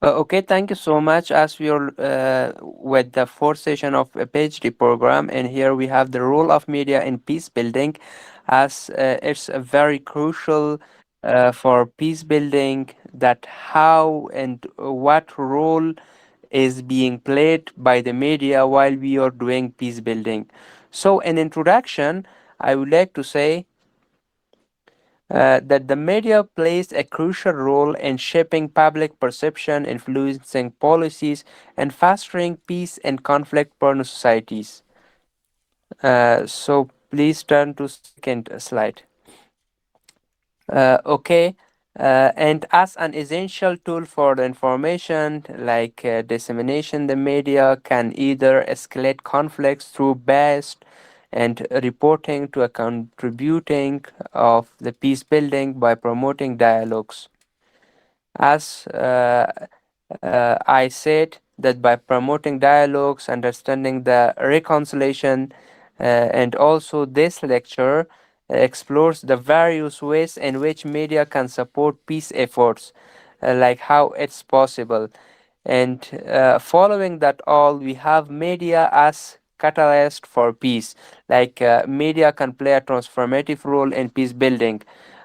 Okay, thank you so much. As we are with the fourth session of a PhD program, and here we have the role of media in peace building, as it's a very crucial for peace building. That how and what role is being played by the media while we are doing peace building. So, in introduction, I would like to say that the media plays a crucial role in shaping public perception, influencing policies, and fostering peace and conflict-prone societies. So please turn to second slide. Okay. And as an essential tool for the information, like dissemination, the media can either escalate conflicts through biased and reporting to a contributing of the peace building by promoting dialogues. As I said, that by promoting dialogues, understanding the reconciliation, and also this lecture explores the various ways in which media can support peace efforts, like how it's possible. And following that all, we have media as catalyst for peace. Like media can play a transformative role in peace building.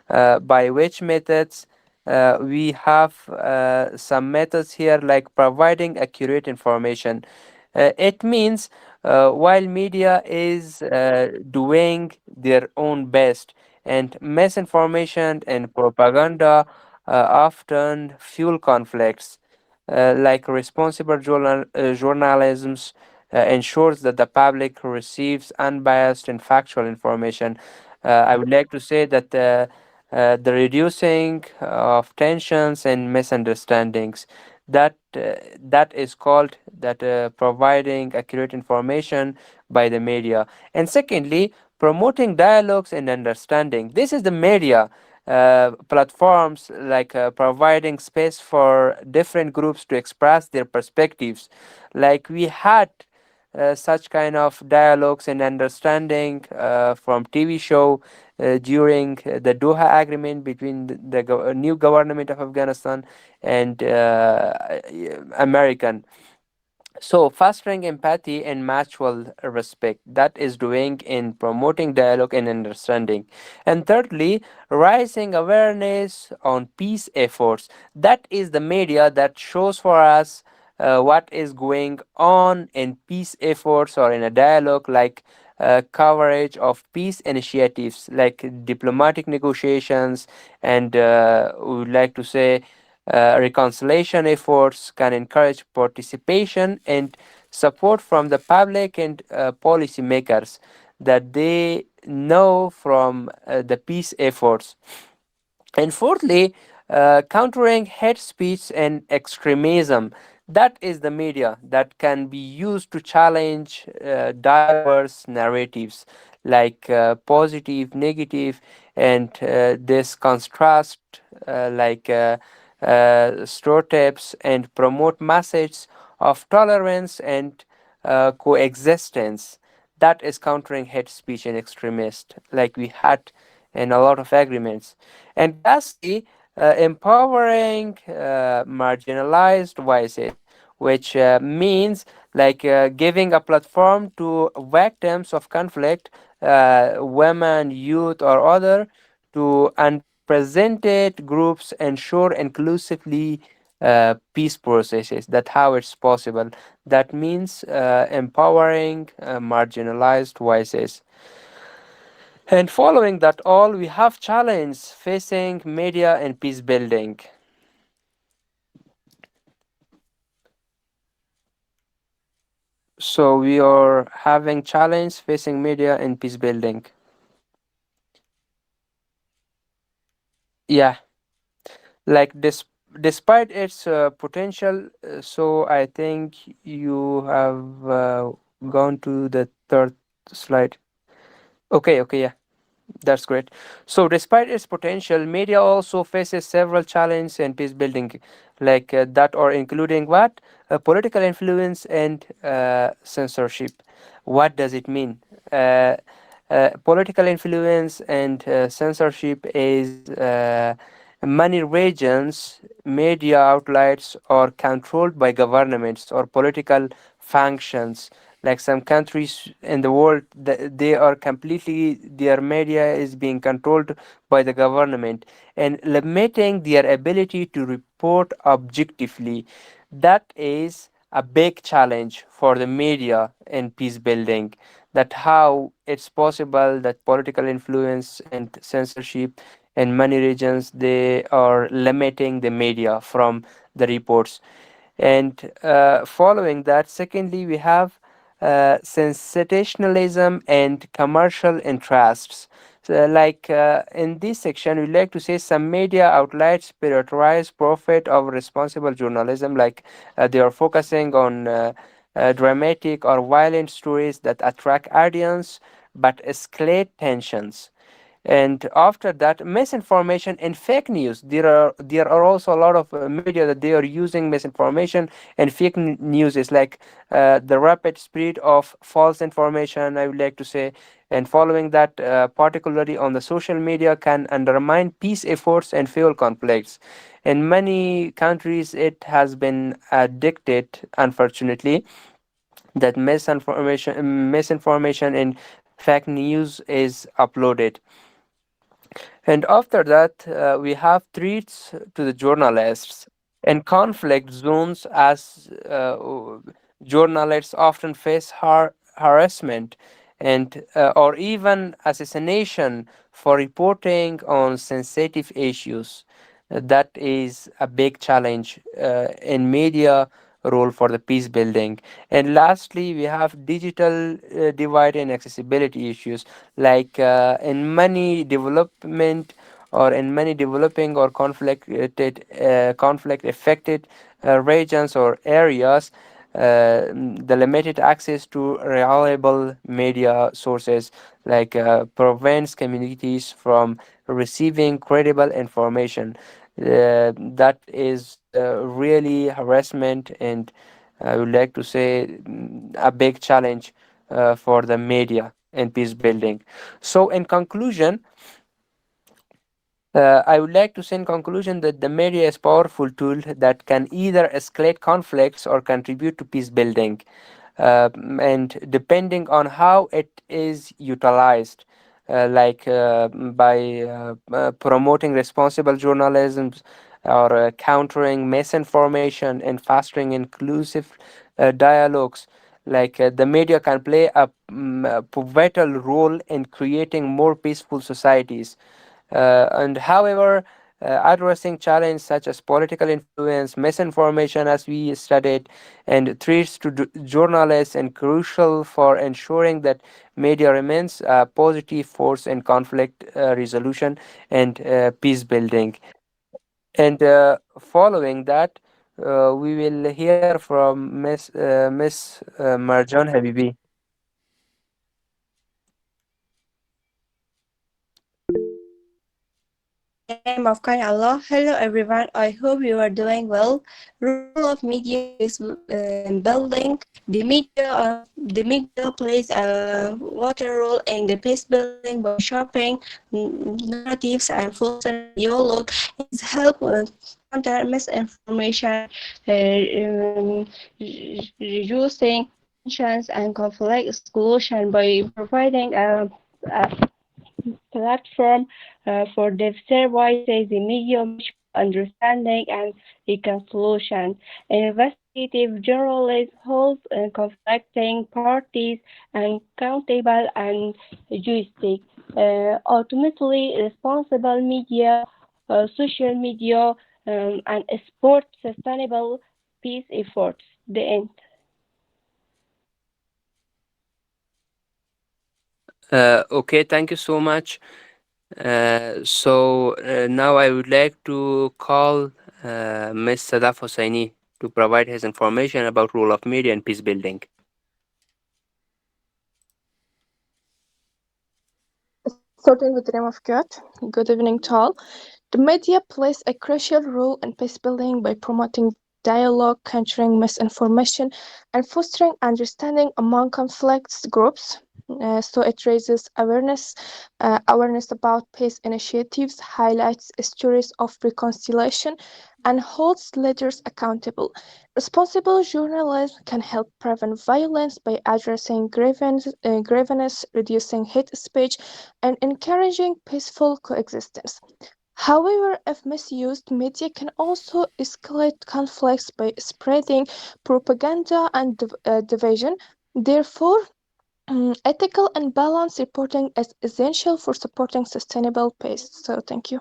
By which methods? We have some methods here like providing accurate information. It means while media is doing their own best, and misinformation and propaganda often fuel conflicts, like responsible journalism ensures that the public receives unbiased and factual information. I would like to say that the reducing of tensions and misunderstandings, that is called that providing accurate information by the media. And secondly, promoting dialogues and understanding. This is the media platforms, like providing space for different groups to express their perspectives. Like we had such kind of dialogues and understanding from TV show during the Doha Agreement between the new government of Afghanistan and American. So, fostering empathy and mutual respect, that is doing in promoting dialogue and understanding. And thirdly, raising awareness on peace efforts. That is the media that shows for us what is going on in peace efforts or in a dialogue, like coverage of peace initiatives like diplomatic negotiations, and we would like to say reconciliation efforts can encourage participation and support from the public and policymakers, that they know from the peace efforts. And fourthly, countering hate speech and extremism. That is the media that can be used to challenge diverse narratives, like positive, negative, and this contrast, like stereotypes, and promote messages of tolerance and coexistence. That is countering hate speech and extremist, like we had in a lot of agreements. And lastly, empowering marginalized voices, which means like giving a platform to victims of conflict, women, youth, or other, to unrepresented groups, ensure inclusively peace processes. That how it's possible. That means empowering marginalized voices. And following that all, we have challenges facing media and peace building. So we are having challenge facing media and peace building. Yeah, like this, despite its potential. So I think you have gone to the third slide. Okay, okay, yeah. That's great. So, despite its potential, media also faces several challenges in peace building, like that are including what? Political influence and censorship. What does it mean? Political influence and censorship is Many regions, media outlets are controlled by governments or political functions. Like some countries in the world, they are completely, their media is being controlled by the government and limiting their ability to report objectively. That is a big challenge for the media in peace building. That how it's possible that political influence and censorship in many regions they are limiting the media from the reports. And following that, secondly, we have sensationalism and commercial interests. So, like in this section, we like to say some media outlets prioritize profit over responsible journalism, like they are focusing on dramatic or violent stories that attract audience but escalate tensions. And after that, misinformation and fake news, there are also a lot of media that they are using misinformation and fake news is like the rapid spread of false information, I would like to say. And following that, particularly on the social media, can undermine peace efforts and fuel conflicts. In many countries it has been addicted, unfortunately, that misinformation and fake news is uploaded. And after that, we have threats to the journalists. In conflict zones, as journalists often face harassment and or even assassination for reporting on sensitive issues. That is a big challenge in media role for the peace building. And lastly, we have digital divide and accessibility issues, like in many development or in many developing or conflict affected regions or areas, the limited access to reliable media sources like prevents communities from receiving credible information. That is really harassment, and I would like to say a big challenge for the media in peace building. So, in conclusion, I would like to say in conclusion that the media is a powerful tool that can either escalate conflicts or contribute to peace building, and depending on how it is utilized, like by promoting responsible journalism or countering misinformation and fostering inclusive dialogues. Like the media can play a pivotal role in creating more peaceful societies. And however, addressing challenges such as political influence, misinformation, as we studied, and threats to journalists, and crucial for ensuring that media remains a positive force in conflict resolution and peace building. And following that, we will hear from Miss Marjan Habibi. In the name of kind Allah, hello everyone. I hope you are doing well. Role of media in peace building. The media plays a water role in the peace building by shaping narratives and fostering dialogue. It helps counter misinformation, reducing tensions and conflict exclusion by providing a platform for diverse voices in media, mutual understanding, and reconciliation. Investigative journalism holds conflicting parties accountable and juristic. Ultimately, responsible media, social media, and support sustainable peace efforts. The end. Okay, thank you so much. So now I would like to call Ms. Sadaf Hosseini to provide his information about role of media in peace building. Starting with the name of God, good evening to all. The media plays a crucial role in peace building by promoting dialogue, countering misinformation, and fostering understanding among conflict groups. So it raises awareness about peace initiatives, highlights stories of reconciliation, and holds leaders accountable. Responsible journalism can help prevent violence by addressing grievances, reducing hate speech, and encouraging peaceful coexistence. However, if misused, media can also escalate conflicts by spreading propaganda and division. Therefore, ethical and balanced reporting is essential for supporting sustainable peace. So, thank you.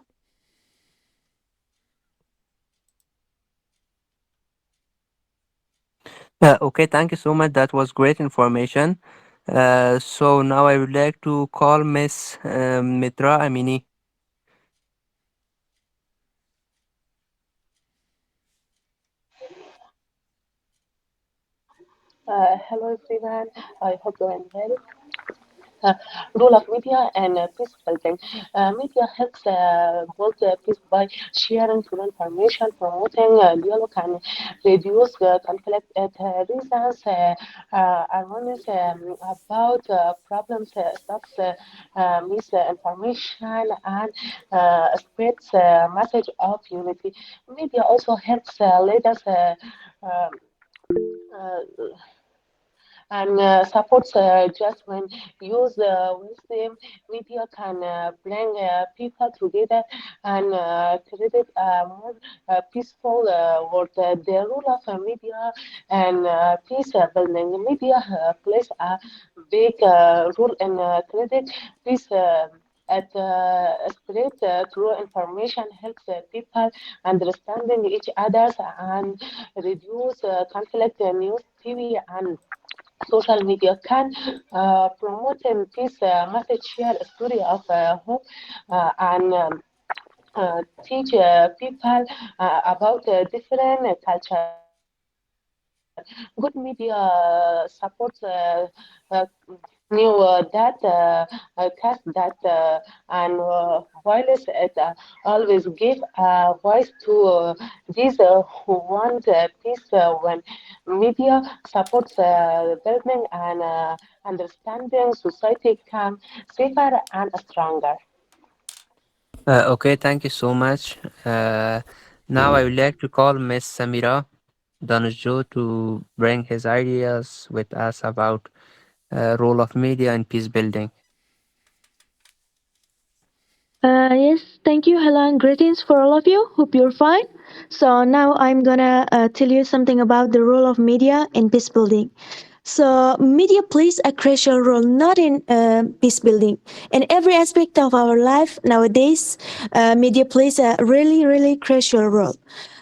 Okay, thank you so much. That was great information. So now I would like to call Miss Mitra Amini. Hello everyone, I hope you're doing well. uh, Role of media and peace building. Media helps build peace by sharing true information, promoting dialogue, and reduce conflict. It reasons awareness about problems, stops misinformation, and spreads message of unity. Media also helps leaders. Uh, and supports just when used wisdom. Media can bring people together and create a more peaceful world. The role of media and peace building. Media plays a big role in creating peace. At spread through information helps people understanding each other and reduce conflict. News, TV, and social media can promote peace message, share a story of hope, and teach people about different culture. Good media supports new cast that and violence it always give voice to these who want peace. When media supports learning and understanding, society can safer and stronger. Okay, thank you so much. Now I would like to call Miss Samira Danjo to bring his ideas with us about role of media in peace building. Yes, thank you. Hello and greetings for all of you. Hope you're fine. So now I'm gonna tell you something about the role of media in peace building. So media plays a crucial role not in peace building. In every aspect of our life nowadays, media plays a really crucial role.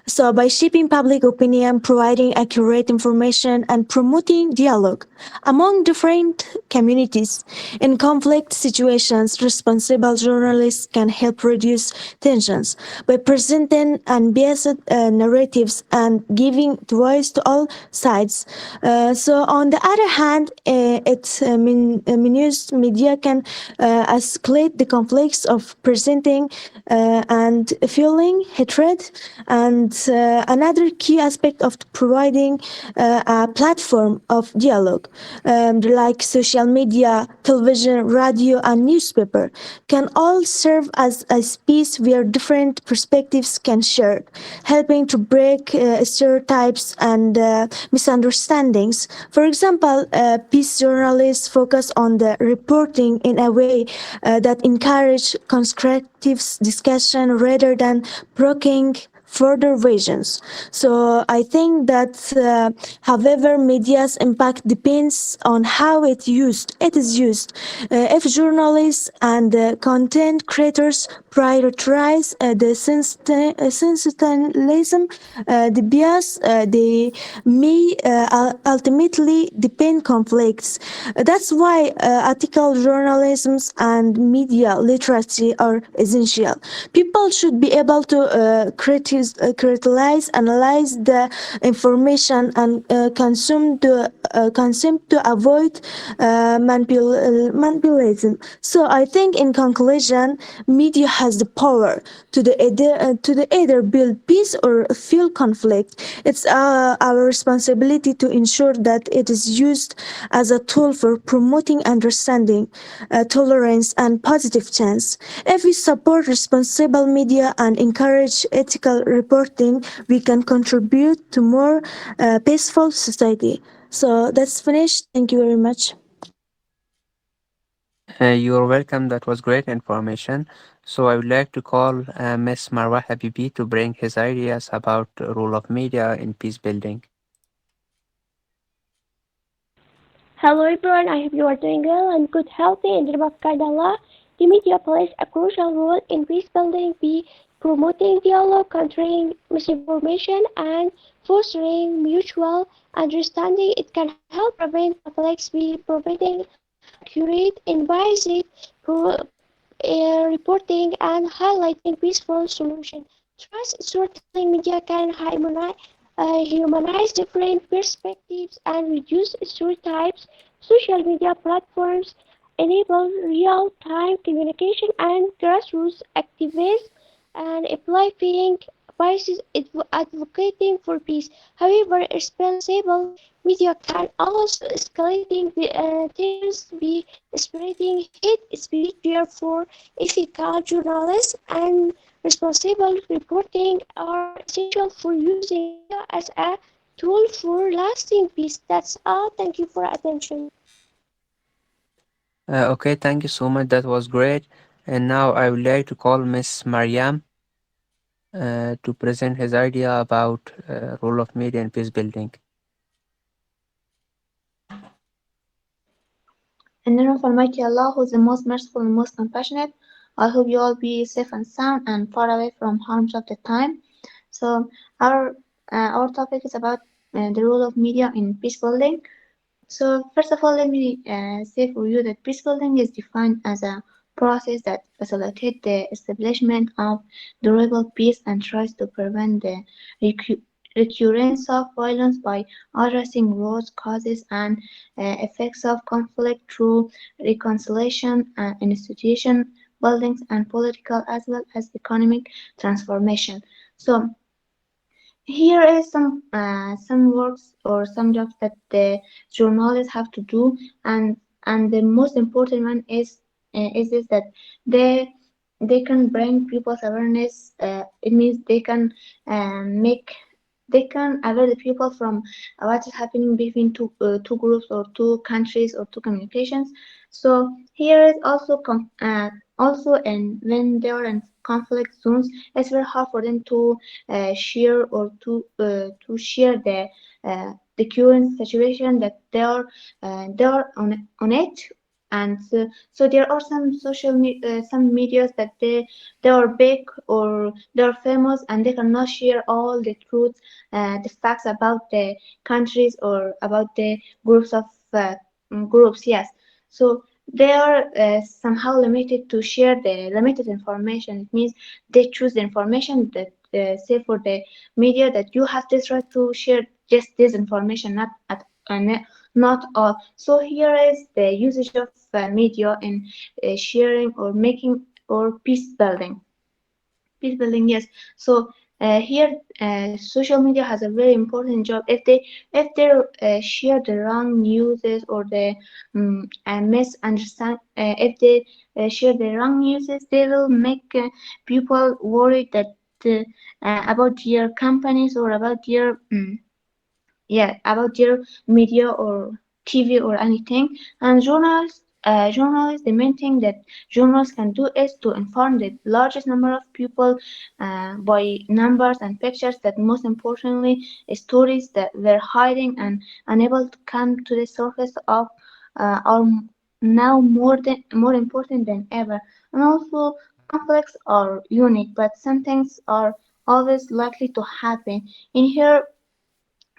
So by shaping public opinion, providing accurate information, and promoting dialogue among different communities in conflict situations, responsible journalists can help reduce tensions by presenting unbiased narratives and giving voice to all sides. So, on the other hand, news media can escalate the conflicts of presenting and fueling hatred. And another key aspect of providing a platform of dialogue, like social media, television, radio, and newspaper, can all serve as a space where different perspectives can share, helping to break stereotypes and misunderstandings. For example, peace journalists focus on the reporting in a way that encourage constructive discussion rather than provoking further visions. So I think that, however, media's impact depends on how it is used. If journalists and content creators prioritize the sensationalism, the bias, they may ultimately deepen conflicts. That's why ethical journalism and media literacy are essential. People should be able to criticize, analyze the information, and consume to avoid manipulation. So I think in conclusion, media has the power to the either build peace or fuel conflict. It's our responsibility to ensure that it is used as a tool for promoting understanding, tolerance, and positive change. If we support responsible media and encourage ethical reporting, we can contribute to more peaceful society. So that's finished. Thank you very much. You're welcome. That was great information. So I would like to call Miss Marwa Habibi to bring his ideas about the role of media in peace building. Hello everyone, I hope you are doing well and good, healthy, in the name of kind Allah. The media plays a crucial role in peace building by promoting dialogue, countering misinformation, and fostering mutual understanding. It can help prevent conflicts by providing accurate, unbiased reporting and highlighting peaceful solutions. Trust storytelling media can humanize different perspectives and reduce stereotypes. Social media platforms enable real-time communication and grassroots activism and amplifying voices advocating for peace. However, responsible media can also escalating tensions by spreading hate speech. Therefore, ethical journalism and responsible reporting are essential for using media as a tool for lasting peace. That's all. Thank you for attention. Okay, thank you so much. That was great. And now I would like to call Miss Mariam to present his idea about role of media in peace building. In the name of Almighty Allah, who is the most merciful and most compassionate, I hope you all be safe and sound and far away from harms of the time. So our topic is about the role of media in peace building. So first of all, let me say for you that peace building is defined as a process that facilitates the establishment of durable peace and tries to prevent the recurrence of violence by addressing root causes and effects of conflict through reconciliation, institution buildings, and political as well as economic transformation. So here is some works or some jobs that the journalists have to do, and the most important one is this that they they can bring people's awareness. It means make they can alert the people from what is happening between two groups or two countries or two communications. So here is also and when they are in conflict zones, it's very hard for them to share or to share the current situation that they are on it. And so there are some medias that they are big or they are famous and they cannot share all the truth, the facts about the countries or about the groups of groups. Yes, so they are somehow limited to share the limited information. It means they choose the information that say for the media that you have this right to share just this information, not all. So here is the usage of media in sharing or making or peace building. Yes. So here social media has a very important job. If they share the wrong news or the misunderstand, if they share the wrong news, they will make people worried that about their companies or about their about their media or TV or anything. And journalists, the main thing that journalists can do is to inform the largest number of people by numbers and pictures. That most importantly, stories that were hiding and unable to come to the surface of are now more important than ever. And also, conflicts are unique, but some things are always likely to happen. In here,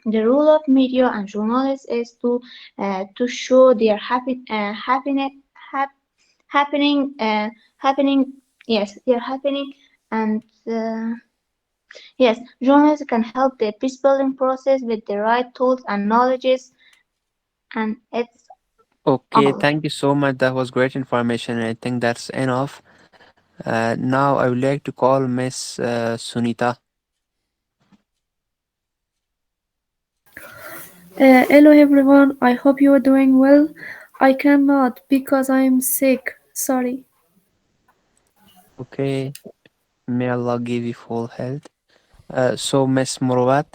the role of media and journalists is to show their hap, happening happening. Yes, they're happening, and Yes, journalists can help the peace building process with the right tools and knowledges, and it's Okay, all. thank you so much. That was great information. I think that's enough. Now I would like to call Miss Sunita. Hello everyone, I hope you are doing well. I cannot because I am sick. Sorry. Okay, may Allah give you full health. So Miss Murwat,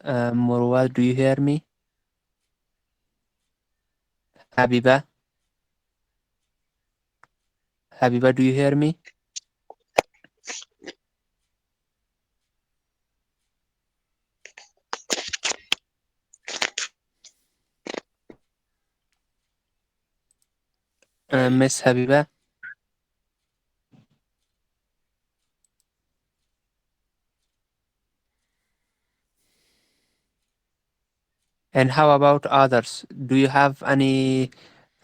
Murwat, do you hear me? Habiba, Habiba, do you hear me? Miss Habiba, and how about others? Do you have any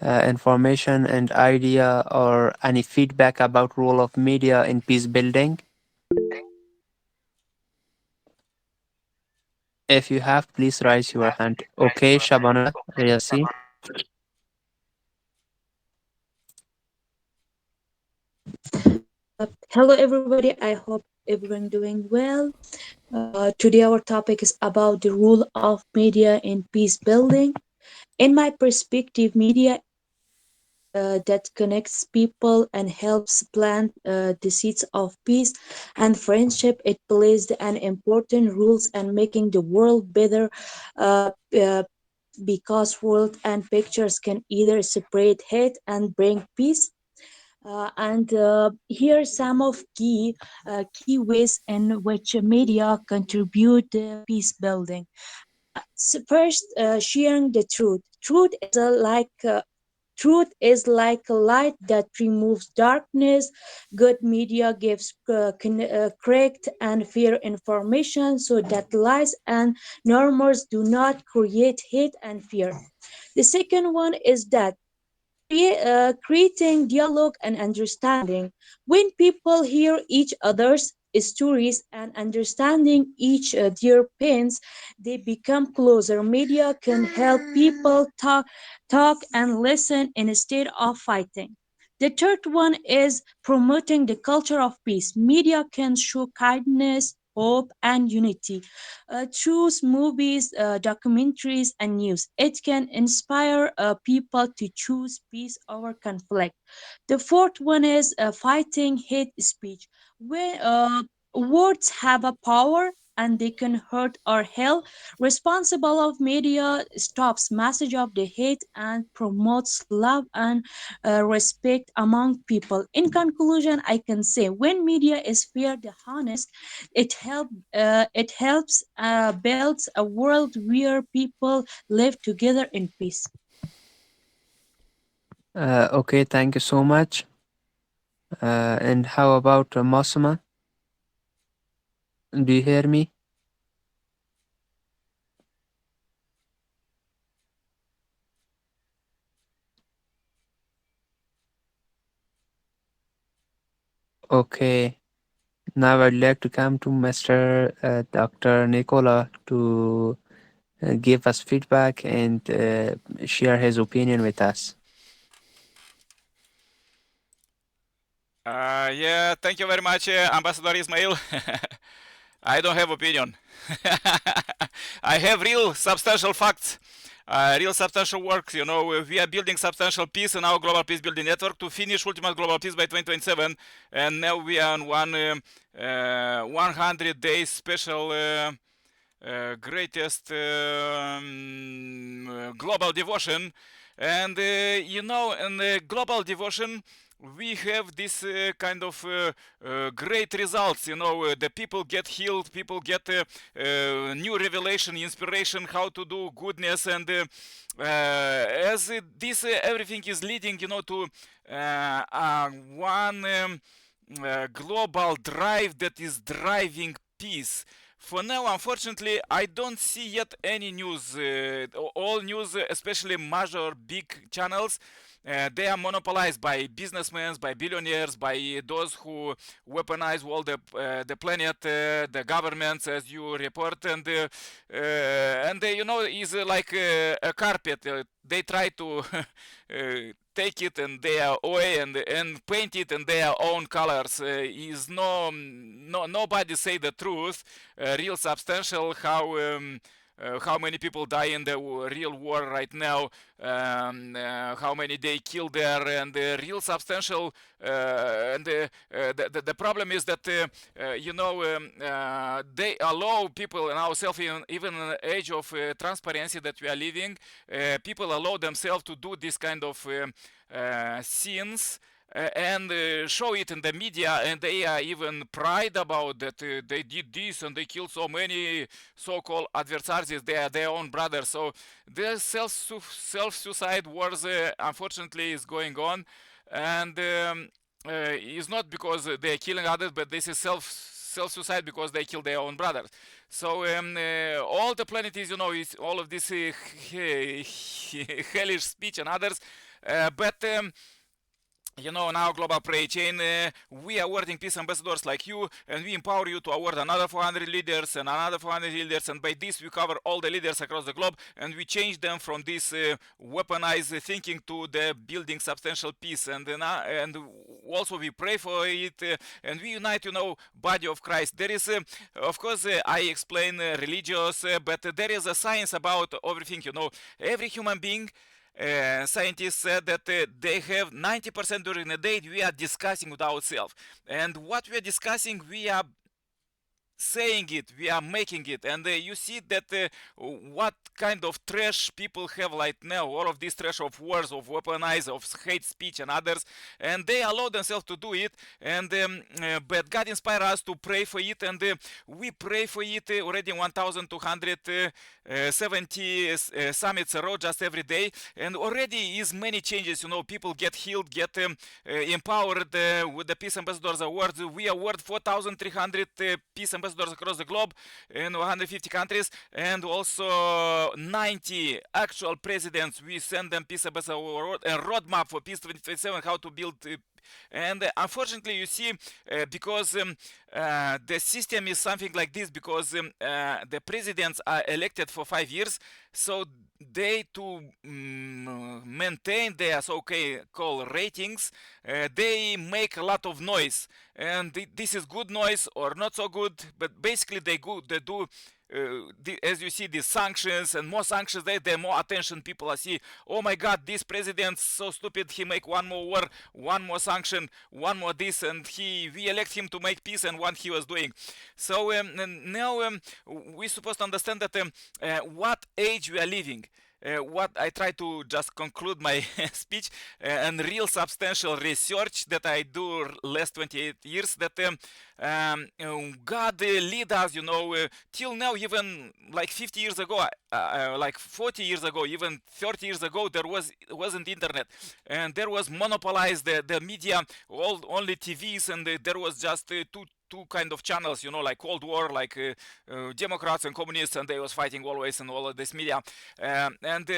information and idea or any feedback about role of media in peace building? If you have, please raise your hand. Okay, Shabana, Yassi. Hello, everybody. I hope everyone doing well. Today, our topic is about the role of media in peace building. In my perspective, media is a bridge that connects people and helps plant the seeds of peace and friendship. It plays an important role in making the world better uh, uh, because words and pictures can either separate hate and bring peace. And here are some of key ways in which media contribute peace building. First, sharing the truth. Truth is like a light that removes darkness. Good media gives correct and fair information so that lies and norms do not create hate and fear. The second one is that creating dialogue and understanding. When people hear each other's stories and understanding each their pains, they become closer. Media can help people talk and listen instead of fighting. The third one is promoting the culture of peace. Media can show kindness, hope, and unity through movies, documentaries, and news. It can inspire people to choose peace over conflict. The fourth one is fighting hate speech. When words have a power and they can hurt or help, responsible of media stops message of the hate and promotes love and respect among people. In conclusion, I can say when media is fair and honest, it helps build a world where people live together in peace. Okay, thank you so much. And how about Masuma? Do you hear me? Okay. Now I'd like to come to Mr. Dr. Nicola to give us feedback and share his opinion with us. Yeah, thank you very much, Ambassador Ismail. I don't have opinion. I have real substantial facts, real substantial work. You know, we are building substantial peace in our global peace building network to finish ultimate global peace by 2027, and now we are on 100 days special. Greatest global devotion. And you know, in the global devotion, we have this kind of great results. You know, the people get healed, people get new revelation, inspiration, how to do goodness, and as this everything is leading, you know, to one global drive that is driving peace. For now, unfortunately, I don't see yet any news. All news, especially major big channels, they are monopolized by businessmen, by billionaires, by those who weaponize all the planet, the governments, as you report, and you know, is like a carpet. They try to take it in their way and paint it in their own colors. Is nobody say the truth, real substantial how many people die in the real war right now, how many they kill there, and the real substantial. And the problem is that you know, they allow people and ourselves, even in the age of transparency that we are living, people allow themselves to do this kind of scenes and show it in the media, and they are even pride about that they did this and they killed so many so-called adversaries. They are their own brothers. So the self-suicide wars unfortunately is going on, and it's not because they are killing others, but this is self-suicide because they kill their own brothers. So all the planet is, you know, is all of this hellish speech and others, but you know, in our global prayer chain, we are awarding peace ambassadors like you, and we empower you to award another 400 leaders and another 400 leaders, and by this we cover all the leaders across the globe, and we change them from this weaponized thinking to the building substantial peace, and also we pray for it, and we unite, you know, body of Christ. There is, of course, I explain religious, but there is a science about everything, you know. Every human being, scientists said that they have 90% during the day we are discussing with ourselves, and what we are discussing, we are saying it, we are making it, and you see that what kind of trash people have right now, all of this trash of wars, of weaponize, of hate speech and others, and they allow themselves to do it, and but God inspired us to pray for it, and we pray for it already 1270 summits a road just every day, and already is many changes, you know, people get healed, get empowered with the Peace Ambassadors Awards. We award 4,300 Peace Ambassadors across the globe in 150 countries, and also 90 actual presidents. We send them Peace Ambassador Award, a roadmap for Peace 2027, how to build. And unfortunately, you see, because the system is something like this, because the presidents are elected for 5 years, so they to maintain their so-called ratings, they make a lot of noise, and this is good noise or not so good, but basically they do. As you see, these sanctions and more sanctions, the more attention people are see. Oh my God, this president's so stupid. He make one more war, one more sanction, one more this, and we elect him to make peace, and what he was doing. So now we're supposed to understand that what age we are living. What I try to just conclude my speech, and real substantial research that I do last 28 years, that God lead us, you know, till now, even like 50 years ago, like 40 years ago, even 30 years ago, there wasn't internet, and there was monopolized the media, only TVs, and there was just two kind of channels, you know, like Cold War, like Democrats and communists, and they was fighting always in all of this media, and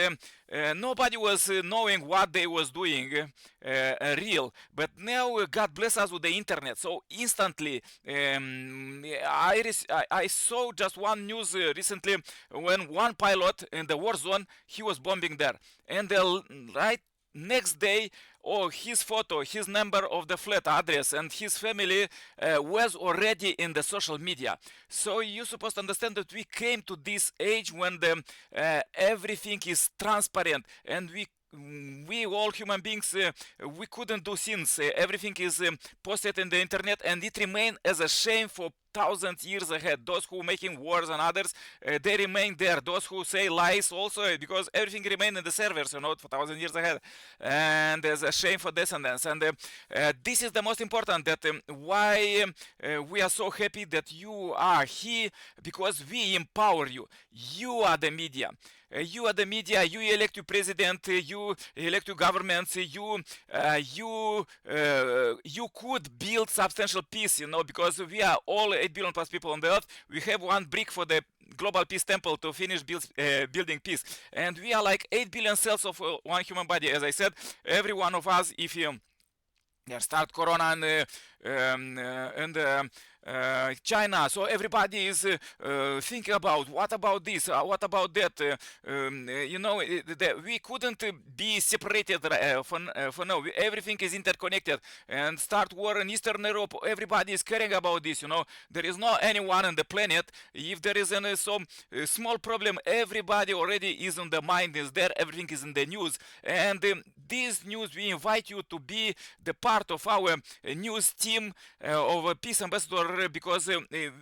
nobody was knowing what they was doing real. But now God bless us with the internet, so instantly I saw just one news recently, when one pilot in the war zone, he was bombing there, and right next day, his photo, his number of the flat address, and his family was already in the social media. So you're supposed to understand that we came to this age when everything is transparent, and we all human beings, we couldn't do sins. Everything is posted in the internet, and it remains as a shame for thousands years ahead. Those who making wars and others, they remain there. Those who say lies also, because everything remain in the servers, you know, for 1,000 years ahead. And there's a shame for descendants. And this is the most important, that why we are so happy that you are here, because we empower you. You are the media. You are the media. You elect your president. You elect your governments. You could build substantial peace, you know, because we are all 8 billion plus people on the earth. We have one brick for the global peace temple to finish building peace. And we are like 8 billion cells of one human body. As I said, every one of us, if you start corona and China, so everybody is thinking about what about this, what about that. We couldn't be separated for now. Everything is interconnected. And start war in Eastern Europe, everybody is caring about this. There is no anyone on the planet. If there is some small problem, everybody already is on the mind. Is there? Everything is in the news. And this news, we invite you to be the part of our news team of a peace ambassador, because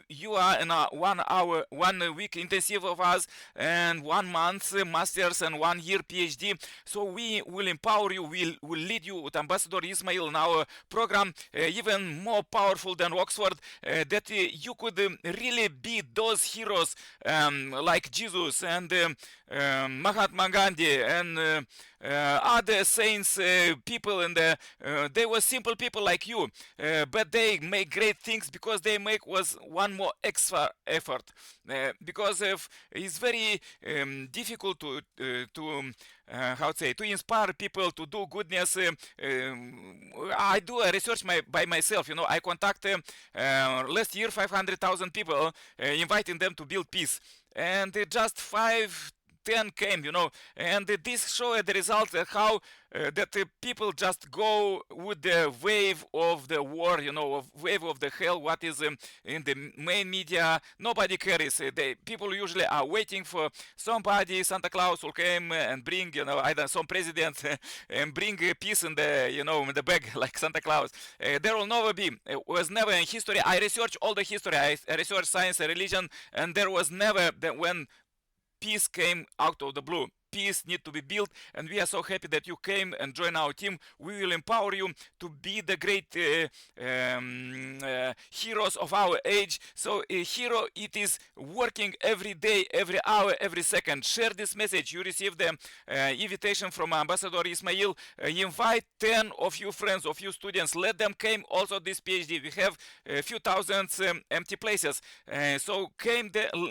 you are in a 1 week intensive of us, and 1 month masters and 1 year PhD. So we will empower you, will lead you with Ambassador Ismail in our program, even more powerful than Oxford, that you could really be those heroes like Jesus and Mahatma Gandhi and other saints, people, and they were simple people like you, but they make great things because they make was one more extra effort, because it's very difficult to how to say, to inspire people to do goodness. I do a research by myself. I contact last year 500,000 people, inviting them to build peace, and just 10 came, and this showed the result how that people just go with the wave of the war, wave of the hell, what is in the main media. Nobody cares. People usually are waiting for somebody, Santa Claus will come and bring, either some president and bring peace in the, in the bag like Santa Claus. There will never be. It was never in history. I researched all the history. I researched science and religion, and there was never that when peace came out of the blue. Peace need to be built, and we are so happy that you came and joined our team. We will empower you to be the great heroes of our age. So a hero, it is working every day, every hour, every second. Share this message. You receive the invitation from Ambassador Ismail. Invite 10 of your friends, of your students. Let them come also this PhD. We have a few thousands empty places. So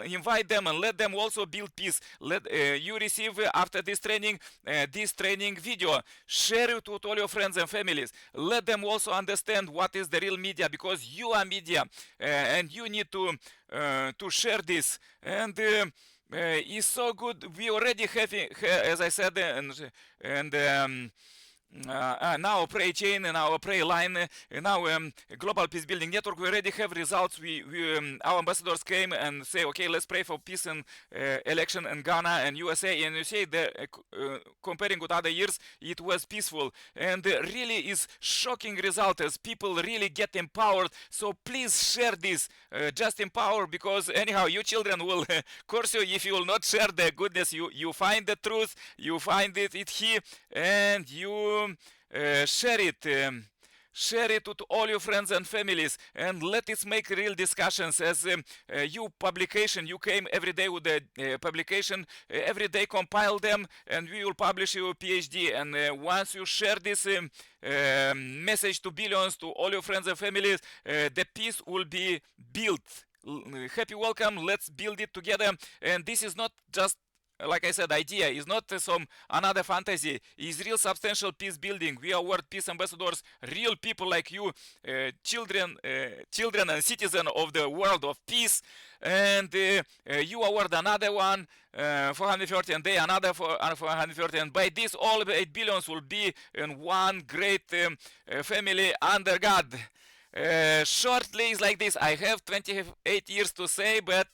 invite them and let them also build peace. Let you receive after this training video. Share it with all your friends and families. Let them also understand what is the real media, because you are media, and you need to share this. And it's so good. We already have, as I said, and now pray chain and our pray line, now global peace building network, we already have results. Our ambassadors came and say, okay, let's pray for peace and election in Ghana and USA, and you see comparing with other years, it was peaceful, and really is shocking result as people really get empowered. So please share this, just empower, because anyhow your children will curse you if you will not share the goodness. You find the truth, you find it here, and you share it. Share it with all your friends and families, and let us make real discussions. As you publication, you came every day with the publication, every day compile them, and we will publish your PhD. And once you share this message to billions, to all your friends and families, the peace will be built. Happy welcome. Let's build it together. And this is not just, like I said, idea is not some another fantasy. It's real substantial peace building. We are world peace ambassadors, real people like you, children and citizens of the world of peace. And you award another one 430, and they another 430, and by this all 8 billions will be in one great family under God. Shortly is like this. I have 28 years to say, but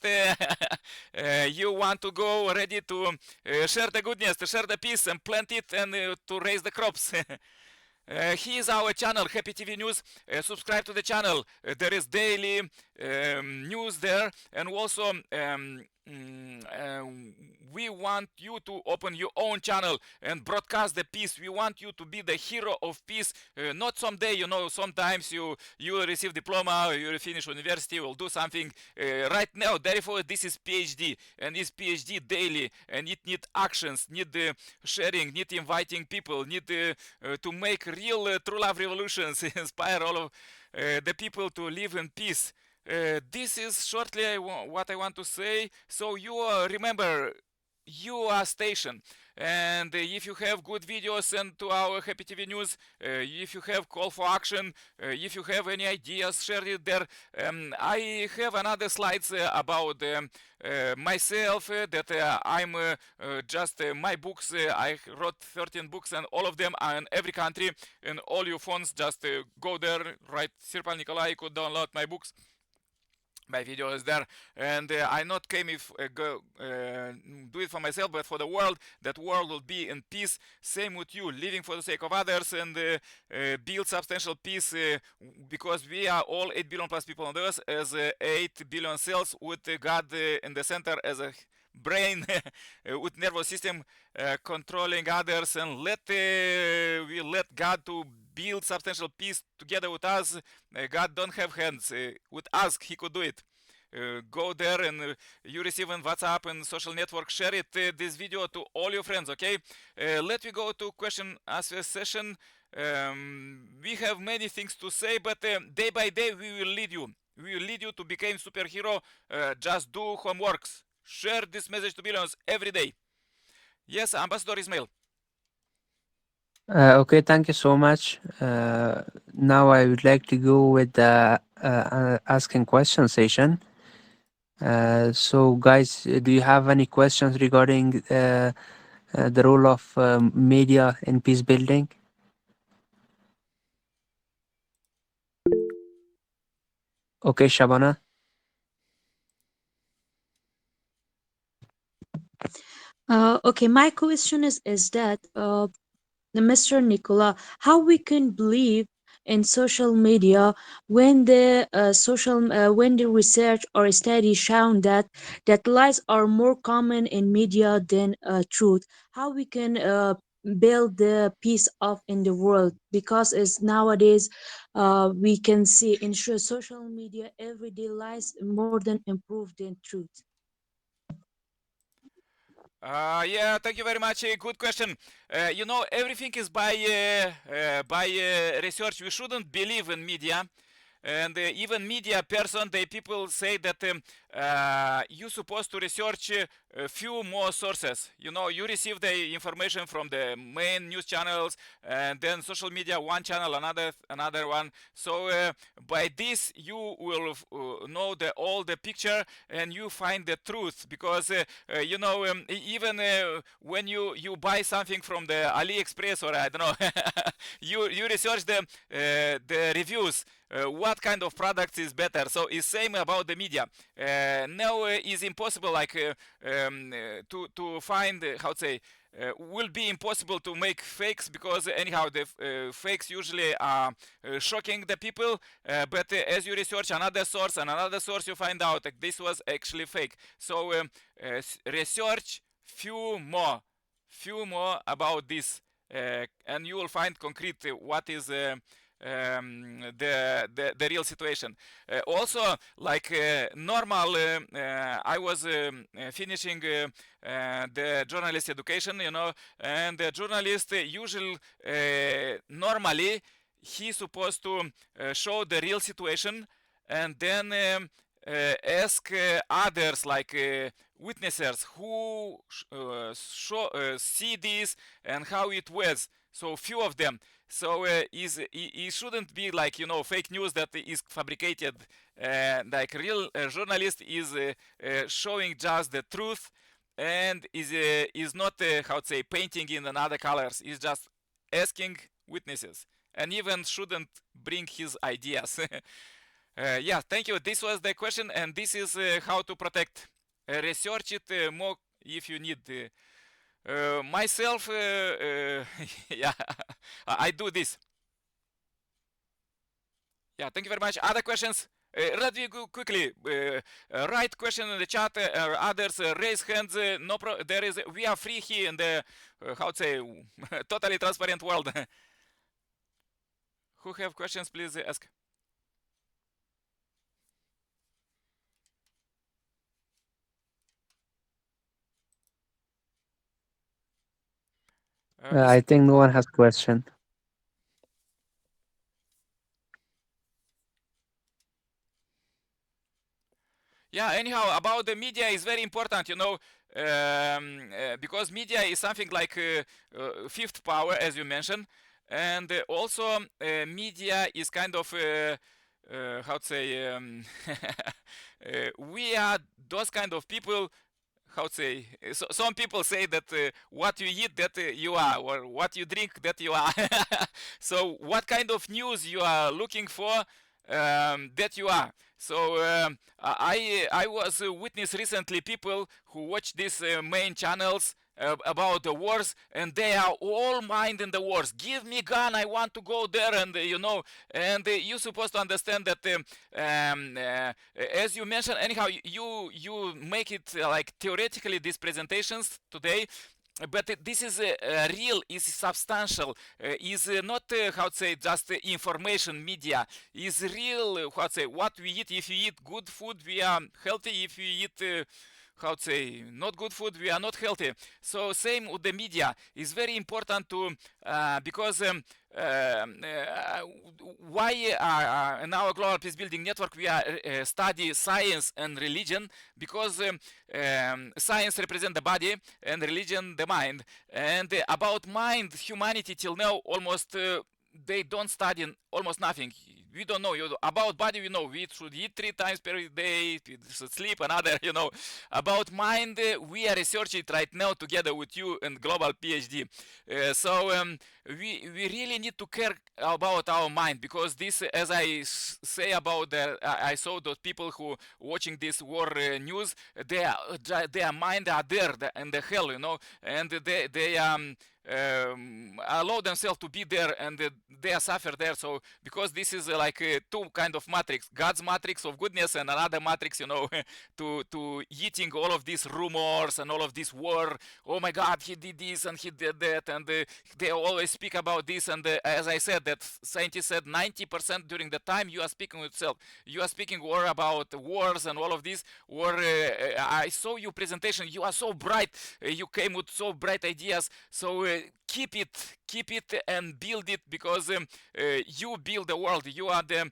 you want to go ready to share the goodness, to share the peace and plant it, and to raise the crops. Here is our channel, Happy TV News. Subscribe to the channel. There is daily news there, and also we want you to open your own channel and broadcast the peace. We want you to be the hero of peace. Not someday, sometimes you will receive diploma, you will finish university, you will do something. Right now, therefore, this is PhD, and it's PhD daily, and it need actions, need sharing, need inviting people, need to make real true love revolutions, inspire all of the people to live in peace. This is shortly what I want to say. So you remember, you are station, and if you have good videos, send to our Happy TV News. If you have call for action, if you have any ideas, share it there. I have another slides about myself, that I'm just my books. I wrote 13 books, and all of them are in every country. And all your phones, just go there, write Cirpal Nikolai, you could download my books. My video is there, and I not came if do it for myself, but for the world. That world will be in peace. Same with you, living for the sake of others, and build substantial peace, because we are all 8 billion plus people on the earth, as 8 billion cells, with God in the center as a brain, with nervous system controlling others, and we let God to build substantial peace together with us. God don't have hands. With us, He could do it. Go there, and you receive in WhatsApp and social network, share it, this video, to all your friends. Okay, let me go to question answer session. We have many things to say, but day by day we will lead you. We will lead you to become superhero. Just do homeworks. Share this message to billions every day. Yes, Ambassador Ismail. Okay, thank you so much. Now I would like to go with the asking question session. So, guys, do you have any questions regarding the role of media in peace building? Okay, Shabana. Okay, my question is that Mr. Nicola, how we can believe in social media when the research or study shown that lies are more common in media than truth? How we can build the peace of in the world, because as nowadays we can see in social media everyday lies more than improved than truth. Yeah, thank you very much. Good question. Everything is by research. We shouldn't believe in media, and even media person, they people say that you're supposed to research a few more sources. You receive the information from the main news channels, and then social media, one channel, another one. So by this you will know all the picture, and you find the truth, because even when you buy something from the AliExpress, or I don't know, you research the reviews, what kind of products is better. So it's same about the media. Now is impossible, like to find, how to say, will be impossible to make fakes, because anyhow the fakes usually are shocking the people, but as you research another source and another source, you find out that this was actually fake. So research few more about this, and you will find concrete what is the real situation. Also, like normal, I was finishing the journalist education, and the journalist usually, normally, he's supposed to show the real situation, and then ask others, like witnesses, who see this and how it was. So few of them. So it shouldn't be like, fake news that is fabricated. Like real journalist is showing just the truth, and is not, how to say, painting in another colors. Is just asking witnesses, and even shouldn't bring his ideas. Yeah, thank you. This was the question, and this is how to protect. Research it more if you need. Myself, yeah, I do this. Yeah, thank you very much. Other questions? Let me go quickly. Write question in the chat. Others raise hands. No, we are free here in the how to say, totally transparent world. Who have questions? Please ask. I think no one has question. Yeah, anyhow, about the media is very important, because media is something like fifth power, as you mentioned, and also media is kind of how to say we are those kind of people. How to say? Some people say that what you eat, that you are, or what you drink, that you are. So, what kind of news you are looking for, that you are. So I was witness recently people who watch these main channels about the wars, and they are all mind in the wars. Give me gun, I want to go there, and and you're supposed to understand that as you mentioned, anyhow, you make it like theoretically these presentations today, but this is real, is substantial, is not how to say just information media, is real, how to say, what we eat. If you eat good food, we are healthy. If you eat how to say not good food, we are not healthy. So same with the media is very important to because why in our global peace building network we are study science and religion, because science represents the body and religion the mind. And about mind, humanity till now almost they don't study almost nothing. We don't know about body. We know we should eat 3 times per day, we should sleep another. About mind, we are researching it right now together with you and global PhD. So we really need to care about our mind, because this, as I say about I saw those people who watching this war news, their mind are there in the hell, and they allow themselves to be there, and they suffer there. So because this is like two kind of matrix, God's matrix of goodness and another matrix, to eating all of these rumors and all of this war. Oh my God, he did this and he did that, and they always speak about this. And as I said, that scientists said 90% during the time you are speaking with yourself, you are speaking war about wars and all of this. Or I saw your presentation, you are so bright, you came with so bright ideas. So keep it and build it, because you build the world. You are the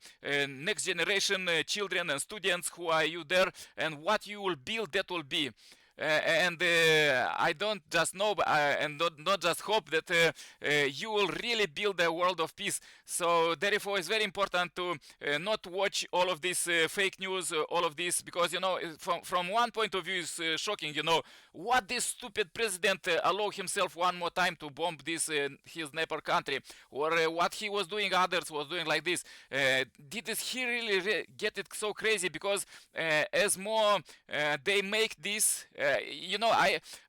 next generation children and students who are you there, and what you will build, that will be. And I don't just know, and not just hope that you will really build a world of peace. So therefore, it's very important to not watch all of this fake news, all of this, because from one point of view, it's shocking. What this stupid president allow himself one more time to bomb this his neighbor country, or what he was doing, others was doing like this. Did he really get it so crazy? Because as more they make this.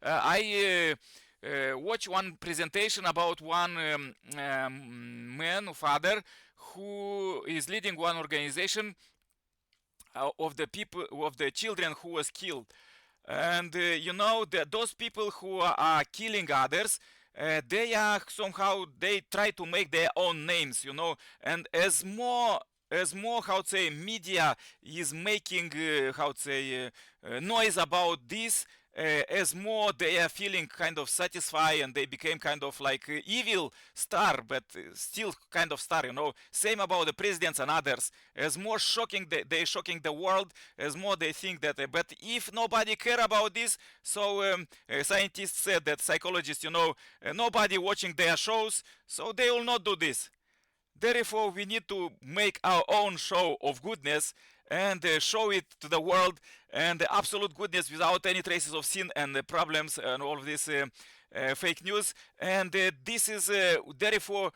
I watched one presentation about one man, father, who is leading one organization of the people, of the children who was killed. And those people who are killing others, they are somehow, they try to make their own names, and as more how to say media is making how to say noise about this, as more they are feeling kind of satisfied, and they became kind of like evil star, but still kind of star. Same about the presidents and others. As more shocking they shocking the world, as more they think that. But if nobody care about this, so scientists said that, psychologists, nobody watching their shows, so they will not do this. Therefore, we need to make our own show of goodness, and show it to the world, and the absolute goodness without any traces of sin and problems and all of this fake news. And this is therefore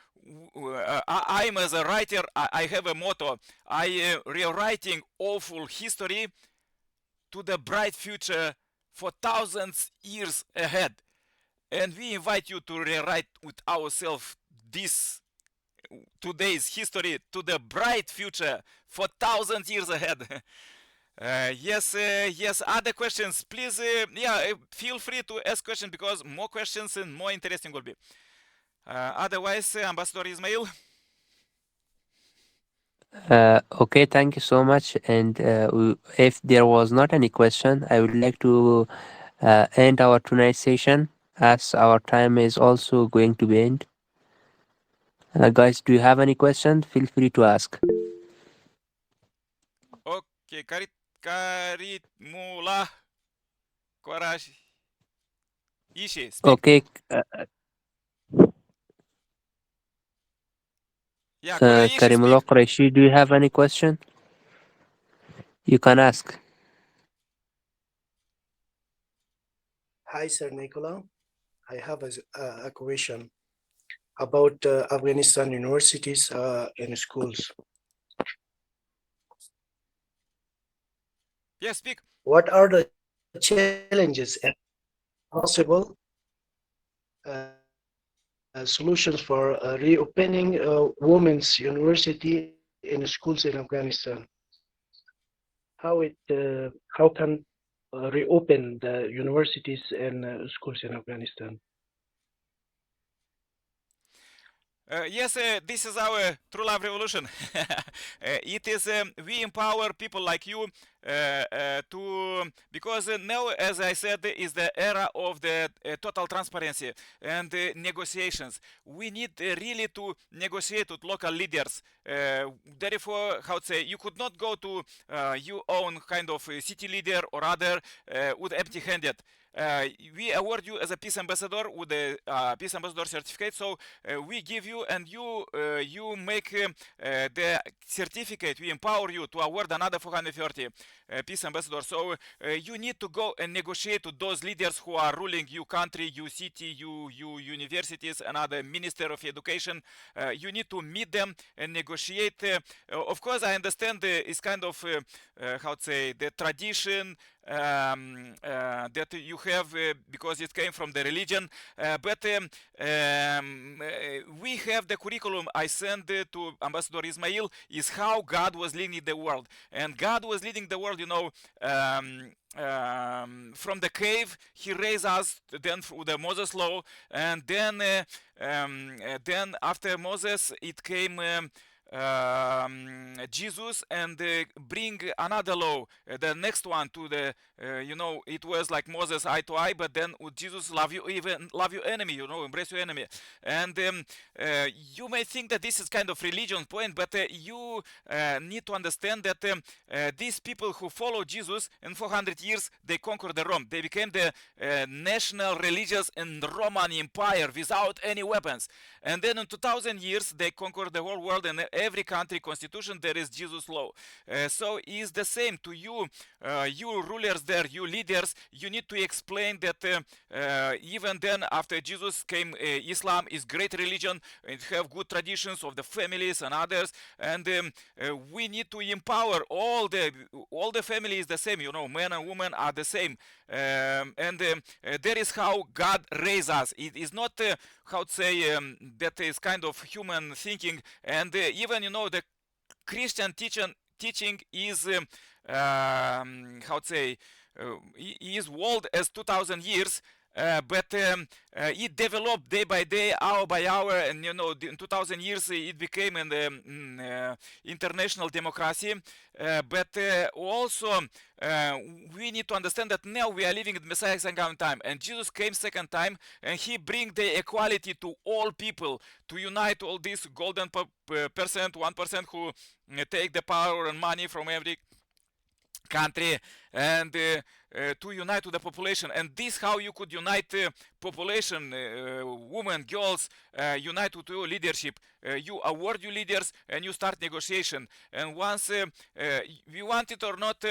I'm, as a writer, I have a motto. I rewriting awful history to the bright future for thousands years ahead. And we invite you to rewrite with ourselves this today's history to the bright future for thousands years ahead. Yes. Other questions, please. Feel free to ask questions, because more questions and more interesting will be. Otherwise, Ambassador Ismail. Okay, thank you so much. And if there was not any question, I would like to end our tonight's session, as our time is also going to be end. Guys, do you have any questions? Feel free to ask. Okay, Karitmula Korash Ishi, speak. Okay, Yeah, Kora Ishi, Karimullah speak. Qureshi, do you have any question? You can ask. Hi, Sir Nicola. I have a question about Afghanistan universities and schools. Yeah, speak. What are the challenges and possible solutions for reopening women's university in schools in Afghanistan? How can reopen the universities and schools in Afghanistan? Yes, this is our true love revolution. It is we empower people like you to because now, as I said, is the era of the total transparency and negotiations. We need really to negotiate with local leaders. Therefore, how to say, you could not go to your own kind of city leader or other with empty-handed. We award you as a peace ambassador with the peace ambassador certificate. So we give you and you make the certificate. We empower you to award another 430 peace ambassadors. So you need to go and negotiate with those leaders who are ruling your country, your city, your universities, and other minister of education. You need to meet them and negotiate. Of course, I understand it's kind of how to say the tradition that you have because it came from the religion. But we have the curriculum I sent to Ambassador Ismail is how God was leading the world. And God was leading the world, from the cave. He raised us then through the Moses law. And then after Moses, it came Jesus and bring another law, the next one to the it was like Moses eye to eye, but then with Jesus love you, even love your enemy, embrace your enemy. And you may think that this is kind of religion point, but you need to understand that these people who follow Jesus in 400 years, they conquered the Rome. They became the national religious in the Roman Empire without any weapons. And then in 2000 years, they conquered the whole world, and every country constitution there is Jesus law. So is the same to you, you rulers there, you leaders. You need to explain that even then after Jesus came, Islam is great religion. It have good traditions of the families and others, and we need to empower all the families the same. Men and women are the same, and that is how God raised us. It is not how to say that is kind of human thinking, and even the Christian teaching is how to say is old as 2000 years. But it developed day by day, hour by hour, and in 2000 years it became an international democracy. But also we need to understand that now we are living in Messiah's second time, and Jesus came second time, and he bring the equality to all people, to unite all this golden percent, 1% who take the power and money from every country, and to unite to the population. And this how you could unite population, women, girls, unite to your leadership. You award your leaders and you start negotiation. And once we want it or not,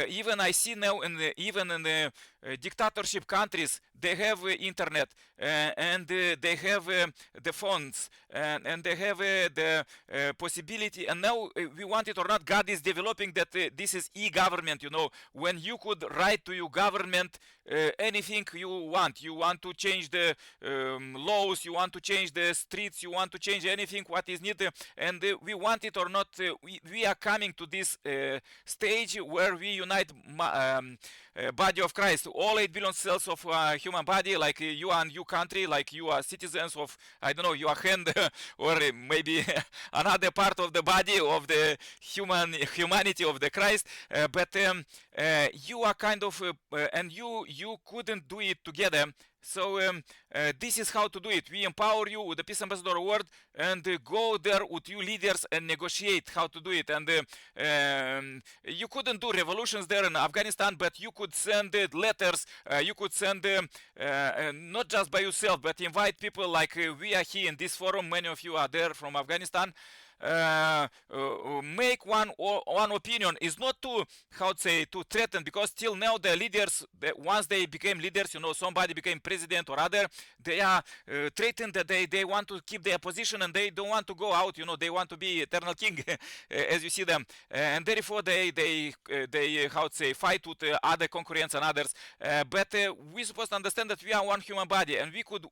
even I see now even in the dictatorship countries, they have internet, and they have the phones, and they have the possibility. And now we want it or not, God is developing that this is e-government. When you could write to your government anything you want. You want to change the laws, you want to change the streets, you want to change anything what is needed. And we want it or not, we are coming to this stage where we unite body of Christ, all 8 billion cells of human body, like you and your country, like you are citizens of, I don't know, your hand or maybe another part of the body of the humanity of the Christ. But you are kind of, and you couldn't do it together. So this is how to do it. We empower you with the Peace Ambassador Award and go there with you leaders and negotiate how to do it. And you couldn't do revolutions there in Afghanistan, but you could send letters. You could send not just by yourself, but invite people like we are here in this forum. Many of you are there from Afghanistan. Make one opinion is not to how to say to threaten, because till now the leaders, once they became leaders, somebody became president or other, they are threatened that they want to keep their position and they don't want to go out. They want to be eternal king as you see them, and therefore they how to say fight with other concurrents and others. But we're supposed to understand that we are one human body and we could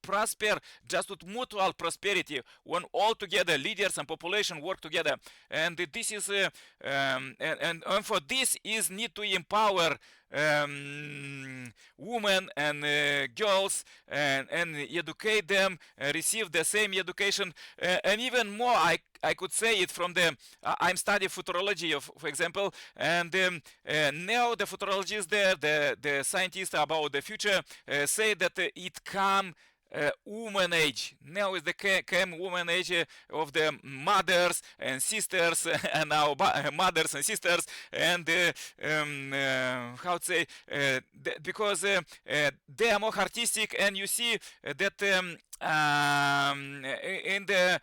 prosper just with mutual prosperity when all together leaders and population work together. And this is and for this is need to empower women and girls and educate them, receive the same education, and even more I could say it from the I'm studying futurology for example, and now the futurologists there, the scientists about the future say that it come woman age. Now is the came woman age of the mothers and sisters and our mothers and sisters, and how to say because they are more artistic, and you see that in the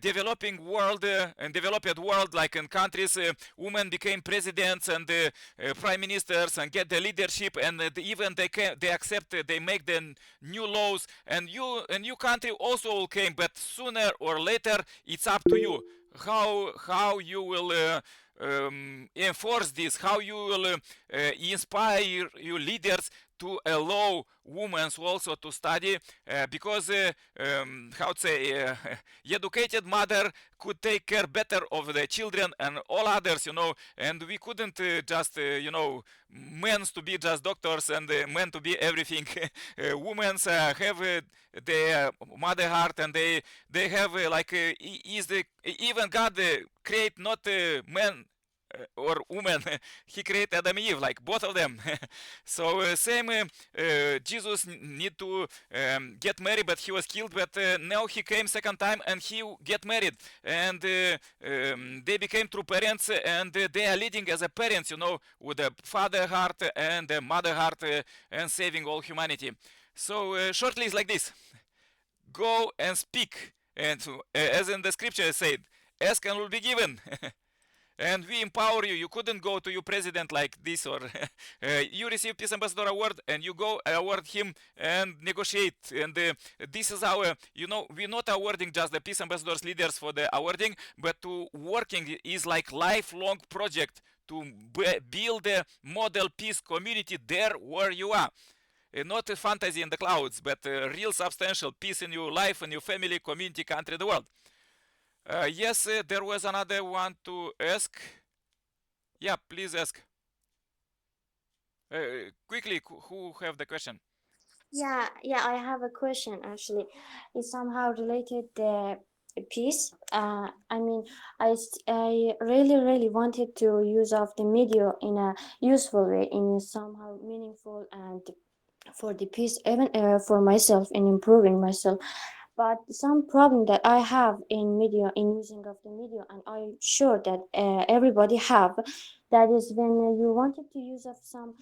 developing world and developed world, like in countries, women became presidents and prime ministers and get the leadership, and even they accept, they make the new laws, and new country also came, but sooner or later it's up to you how you will enforce this, how you will inspire your leaders to allow women also to study, because how to say educated mother could take care better of the children and all others, and we couldn't just men to be just doctors and men to be everything. Women have their mother heart, and they have even God create not men or woman. He created Adam and Eve, like both of them. So same Jesus need to get married, but he was killed, but now he came second time and he get married, and they became true parents, and they are leading as a parents, with the father heart and the mother heart, and saving all humanity. So shortly it's like this: go and speak, and as in the scripture said, ask and will be given. And we empower you. You couldn't go to your president like this, or you receive Peace Ambassador Award and you go award him and negotiate. And this is our, we're not awarding just the Peace Ambassadors leaders for the awarding, but to working is like lifelong project to build a model peace community there where you are. Not a fantasy in the clouds, but real substantial peace in your life, in your family, community, country, the world. Yes, there was another one to ask. Yeah, please ask. Quickly, who have the question? Yeah, I have a question actually. It's somehow related the piece. I mean, I really wanted to use of the media in a useful way, in a somehow meaningful and for the piece, even for myself in improving myself. But some problem that I have in media, in using of the media, and I'm sure that everybody have, that is when you wanted to use of some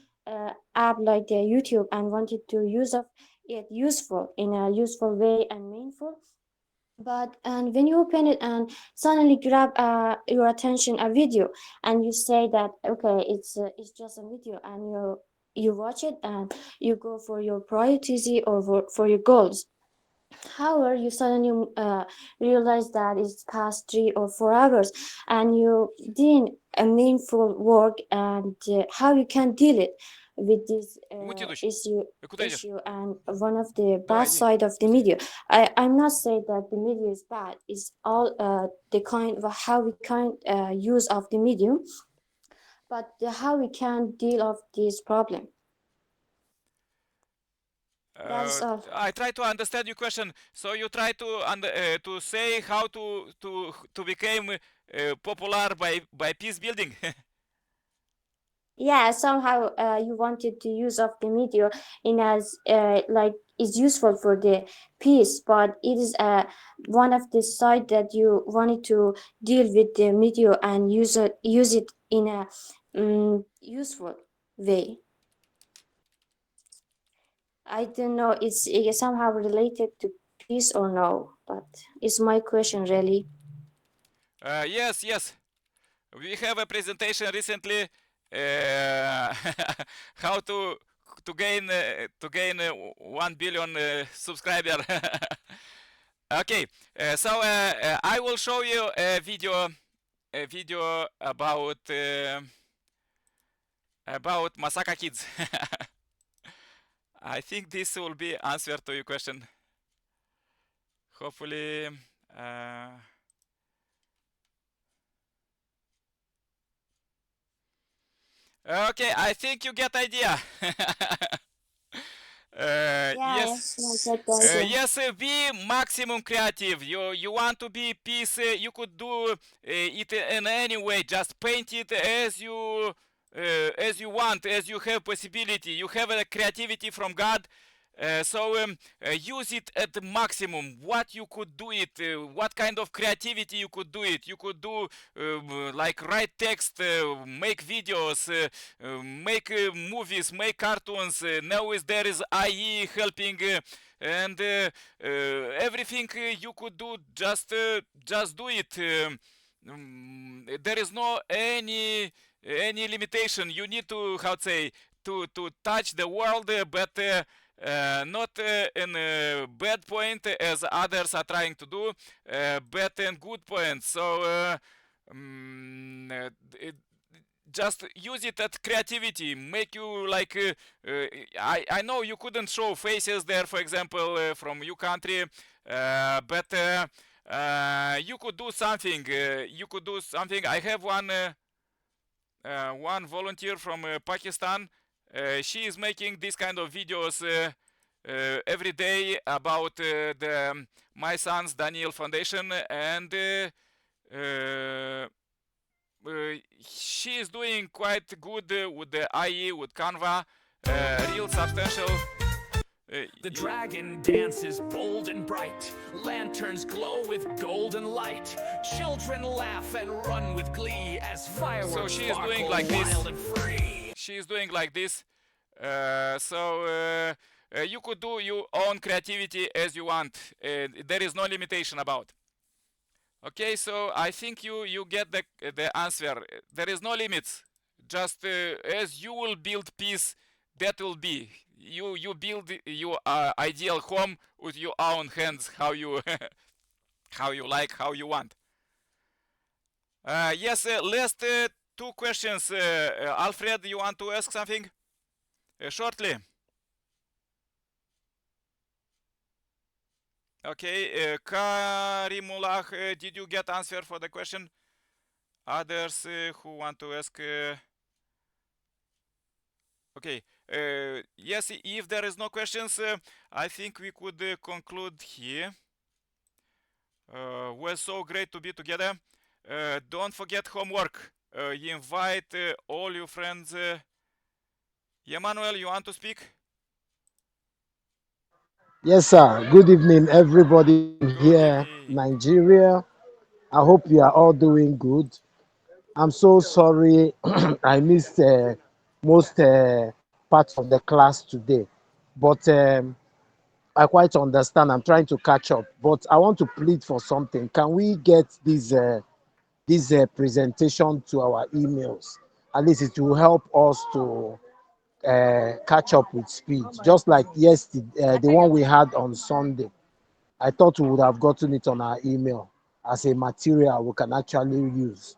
app like the YouTube and wanted to use of it useful in a useful way and meaningful, but and when you open it and suddenly grab your attention a video, and you say that okay, it's just a video, and you watch it and you go for your priorities or for your goals. However, you suddenly realize that it's past 3 or 4 hours and you did a meaningful work, and how you can deal it with this issue. And one of the bad side of the media, I'm not saying that the media is bad, it's all the kind of how we can use of the medium, but how we can deal of this problem. That's all. I try to understand your question. So you try to say how to become popular by peace building. yeah, somehow you wanted to use of the media in as like is useful for the peace, but it is one of the side that you wanted to deal with the media and use it in a useful way. I don't know, it's somehow related to peace or no, but it's my question really. Yes, yes. We have a presentation recently. Uh, how to gain 1 billion subscriber. Okay, so I will show you a video about Masaka kids. I think this will be answer to your question. Hopefully, uh, okay. I think you get idea. Yeah, Yes. yes, I get the idea. Yes, be maximum creative. You want to be piece. You could do it in any way. Just paint it as you want, as you have possibility. You have a creativity from God. So use it at the maximum. What you could do it, what kind of creativity you could do it. You could do like write text, make videos, make movies, make cartoons. Now there is IE helping. And everything you could do, just do it. There is no any limitation. You need to, how to say, to touch the world, but not in a bad point as others are trying to do, but in good point. So it, just use it at creativity, make you like I know you couldn't show faces there, for example, from your country, but you could do something. I have one volunteer from Pakistan. She is making this kind of videos every day about the my son's Daniil Foundation, and she is doing quite good with the IE, with Canva, real substantial. The dragon dances bold and bright. Lanterns glow with golden light. Children laugh and run with glee as fireworks So she is doing sparkle like this. wild and free. She is doing like this. You could do your own creativity as you want. There is no limitation about. Okay, so I think you get the answer. There is no limits. Just as you will build peace, that will be. You build your ideal home with your own hands, how you how you like, how you want. Yes, last two questions. Alfred, you want to ask something shortly? Okay, Karimullah, did you get answer for the question? Others who want to ask? Okay. Yes, if there is no questions, I think we could conclude here. Was so great to be together. Don't forget homework. You invite all your friends. Emmanuel, you want to speak? Yes, sir. Good evening, everybody from Good here, evening. Nigeria. I hope you are all doing good. I'm so sorry I missed most parts of the class today, but I quite understand. I'm trying to catch up, but I want to plead for something. Can we get this presentation to our emails? At least it will help us to catch up with speed, just like yesterday, the one we had on Sunday. I thought we would have gotten it on our email as a material we can actually use,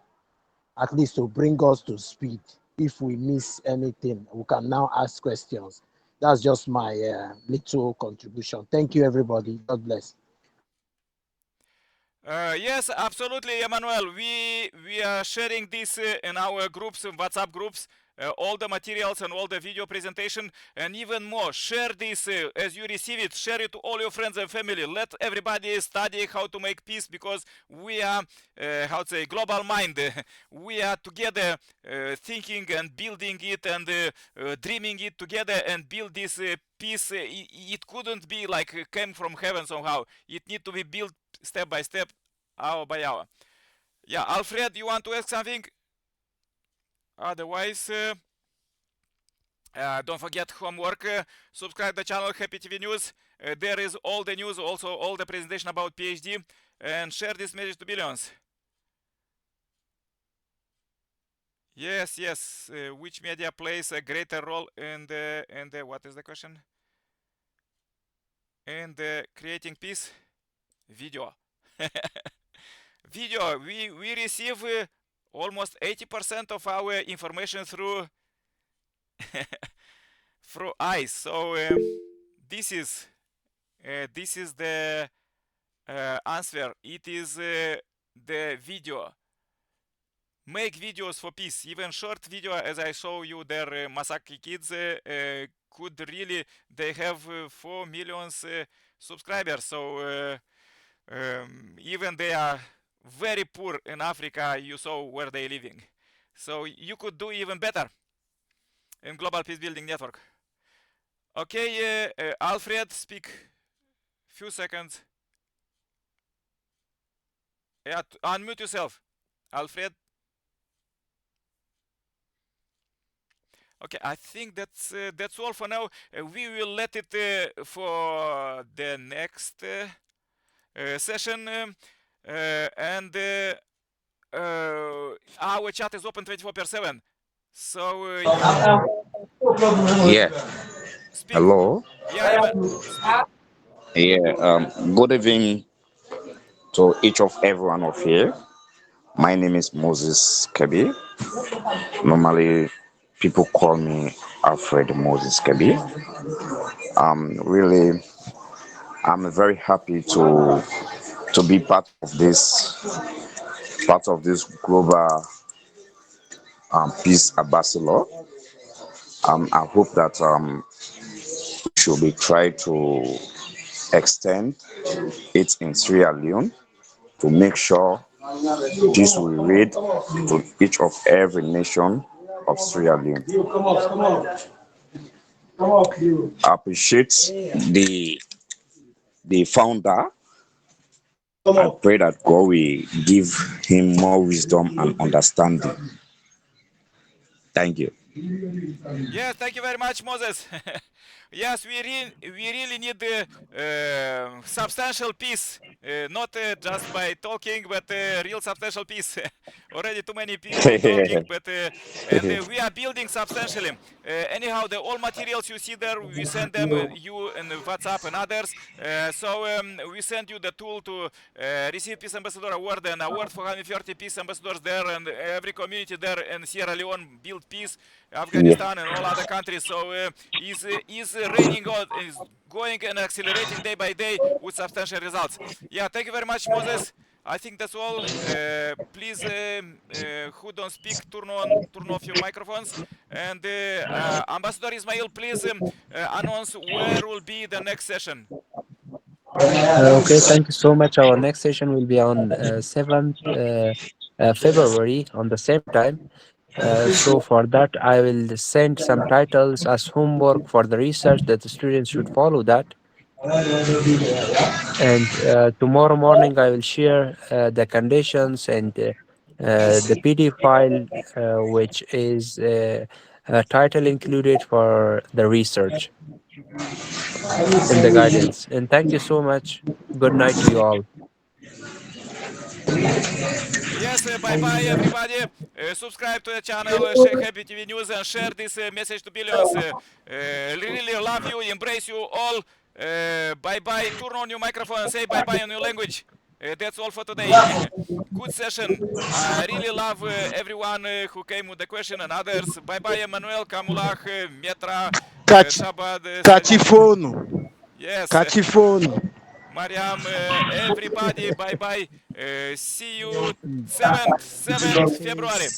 at least to bring us to speed. If we miss anything, we can now ask questions. That's just my little contribution. Thank you, everybody. God bless. Yes, absolutely, Emmanuel. We are sharing this in our groups, in WhatsApp groups, all the materials and all the video presentation, and even more. Share this as you receive it. Share it to all your friends and family. Let everybody study how to make peace, because we are, how to say, global mind. We are together, thinking and building it and dreaming it together and build this peace. It couldn't be like came from heaven somehow. It need to be built step by step, hour by hour. Yeah, Alfred, you want to ask something? Otherwise, don't forget homework. Subscribe the channel Happy TV News. There is all the news, also all the presentation about PhD, and share this message to billions. Yes, yes. Which media plays a greater role in the what is the question? In the creating peace? Video. Video. We receive almost 80% of our information through through eyes. So this is the answer. It is the video. Make videos for peace. Even short video, as I show you there, Masaki kids could really, they have 4 million subscribers. So even they are very poor in Africa. You saw where they living. So you could do even better in Global Peace Building Network. Okay, Alfred, speak. Few seconds. Yeah, unmute yourself, Alfred. Okay, I think that's all for now. We will let it for the next session, and our chat is open 24/7. So Yeah. speak. Hello. Yeah, Eman, speak. Yeah. Good evening to each of everyone of here. My name is Moses Kebi. Normally, people call me Alfred Moses Kebi. Really, I'm very happy to be part of this global peace ambassador. I hope that we should be trying to extend it in Sierra Leone to make sure this will read to each of every nation of Sierra Leone. I appreciate the the founder. I pray that God will give him more wisdom and understanding. Thank you. Yes, thank you very much, Moses. Yes, we really need substantial peace, not just by talking, but real substantial peace. Already too many people talking, but and we are building substantially. Anyhow, the all materials you see there, we send them you in WhatsApp and others. So we send you the tool to receive Peace Ambassador Award and award for 130 peace ambassadors there, and every community there in Sierra Leone build peace. Yeah. Afghanistan and all other countries. So is raining out, is going and accelerating day by day with substantial results. Yeah, thank you very much, Moses. I think that's all. Please, who don't speak, turn off your microphones. And Ambassador Ismail, please announce where will be the next session. Okay, thank you so much. Our next session will be on 7th February on the same time. So for that, I will send some titles as homework for the research that the students should follow that. And tomorrow morning, I will share the conditions and the PDF file, which is a title included for the research and the guidance. And thank you so much. Good night to you all. Yes, bye bye everybody. Subscribe to the channel, share Happy TV News, and share this message to billions. Really love you, embrace you all. Bye bye. Turn on your microphone and say bye bye in your language. That's all for today. Good session. I really love everyone who came with the question and others. Bye bye, Emmanuel, Kamulach, Metra, Shabad, Sajid. Cachifono. Yes. Cachifono. Mariam, everybody, bye bye. See you 7th February.